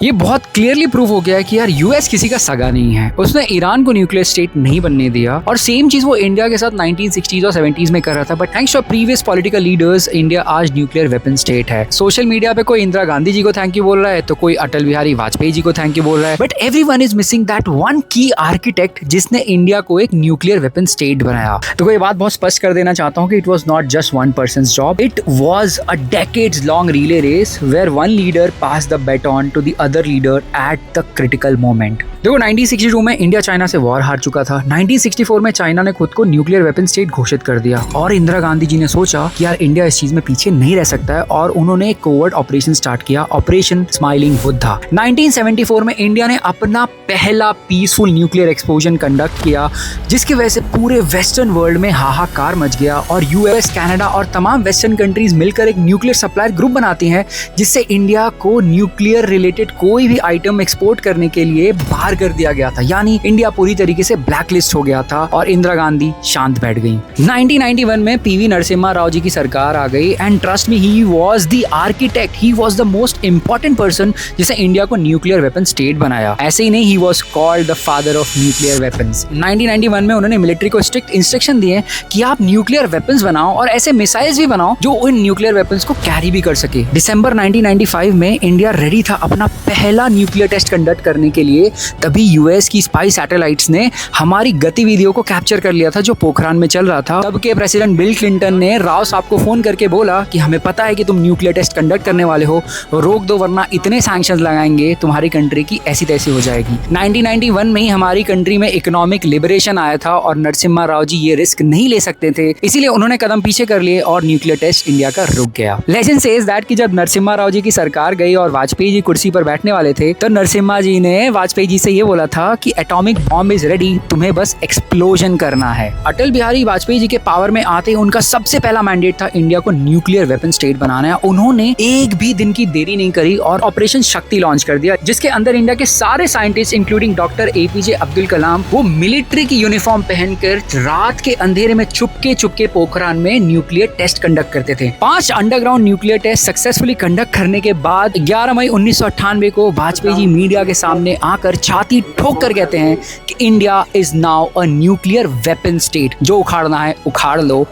ये बहुत clearly prove हो गया है कि यार यूएस किसी का सगा नहीं है। उसने ईरान को न्यूक्लियर स्टेट नहीं बनने दिया और सेम चीज वो इंडिया के साथ 1960s और 70s में कर रहा था। But thanks to previous political leaders India आज न्यूक्लियर वेपन स्टेट है। सोशल मीडिया पे कोई इंदिरा गांधी जी को थैंक यू बोल रहा है तो कोई अटल बिहारी वाजपेयी जी को थैंक यू बोल रहा है, but everyone is missing that one की आर्किटेक्ट जिसने इंडिया को एक न्यूक्लियर वेपन स्टेट बनाया। तो कोई बात बहुत स्पष्ट कर देना चाहता हूँ कि it was not just one person's job, it was a decades long relay race where one leader pass the baton to the other leader at the critical moment. देखो 1962 में इंडिया चाइना से वॉर हार चुका था। 1964 में China ने खुद को न्यूक्लियर वेपन स्टेट घोषित कर दिया और इंदिरा गांधी जी ने सोचा कि यार इंडिया इस चीज में पीछे नहीं रह सकता है और उन्होंने एक कोवर्ट ऑपरेशन स्टार्ट किया, ऑपरेशन स्माइलिंग बुद्धा। 1974 में इंडिया ने अपना पहला पीसफुल न्यूक्लियर एक्सप्लोजन कंडक्ट किया जिसकी वजह से पूरे वेस्टर्न वर्ल्ड में हाहाकार मच गया और यूएस, कनाडा और तमाम वेस्टर्न कंट्रीज मिलकर एक न्यूक्लियर सप्लायर ग्रुप बनाती हैं जिससे इंडिया को न्यूक्लियर रिलेटेड कोई भी आइटम एक्सपोर्ट करने के लिए बाहर कर दिया गया था। यानी इंडिया पूरी तरीके से ब्लैकलिस्ट हो गया था और इंदिरा गांधी शांत बैठ गई। 1991 में पीवी नरसिम्हा राव जी की सरकार आ गई and trust me, he was the architect, he was the most important person जिसने इंडिया को न्यूक्लियर वेपन स्टेट बनाया। ऐसे ही नहीं, he was called the father of nuclear weapons. 1991 में उन्होंने मिलिट्री को स्ट्रिक्ट इंस्ट्रक्शन दिए कि आप न्यूक्लियर वेपन्स बनाओ और ऐसे मिसाइल्स भी बनाओ जो उन न्यूक्लियर वेपन्स को कैरी भी कर सके। दिसंबर 1995 में इंडिया रेडी था अपना पहला न्यूक्लियर टेस्ट कंडक्ट करने के लिए। तभी यूएस की स्पाई सैटेलाइट्स ने हमारी गतिविधियों को कैप्चर कर लिया था जो पोखरान में चल रहा था। तब के प्रेसिडेंट बिल क्लिंटन ने राव साहब को फोन करके बोला कि हमें पता है कि तुम न्यूक्लियर टेस्ट कंडक्ट करने वाले हो, रोक दो वरना इतने सैंक्शंस लगाएंगे तुम्हारी कंट्री की ऐसी तैसी हो जाएगी। 1991 में ही हमारी कंट्री में इकोनॉमिक लिबरेशन आया था और नरसिम्हा राव जी ये रिस्क नहीं ले सकते थे, इसीलिए उन्होंने कदम पीछे कर लिए और न्यूक्लियर टेस्ट इंडिया का रुक गया। लेजेंड सेज दैट कि जब नरसिम्हा राव जी की सरकार गई और वाजपेयी जी कुर्सी पर बैठने वाले थे तो नरसिम्हा जी ने वाजपेयी जी से ये बोला था कि एटॉमिक बॉम्ब इज रेडी, तुम्हें बस एक्सप्लोजन करना है। अटल बिहारी वाजपेयी जी के पावर में आते ही उनका सबसे पहला मैंडेट था इंडिया को न्यूक्लियर वेपन स्टेट बनाना है। उन्होंने एक भी दिन की देरी नहीं करी और ऑपरेशन शक्ति लॉन्च कर दिया जिसके अंदर इंडिया के सारे scientist including doctor APJ Abdul Kalam वो मिलिट्री की यूनिफॉर्म पहनकर रात के अंधेरे में चुपके पोखरान में न्यूक्लियर टेस्ट कंडक्ट करते थे। 5 underground nuclear test successfully conduct करने के बाद 11 मई 1998 को वाजपेयी जी मीडिया के सामने आकर छाती ठोक कर कहते हैं कि India is now a nuclear weapon state, जो उखाड़ना है उखाड़ लो,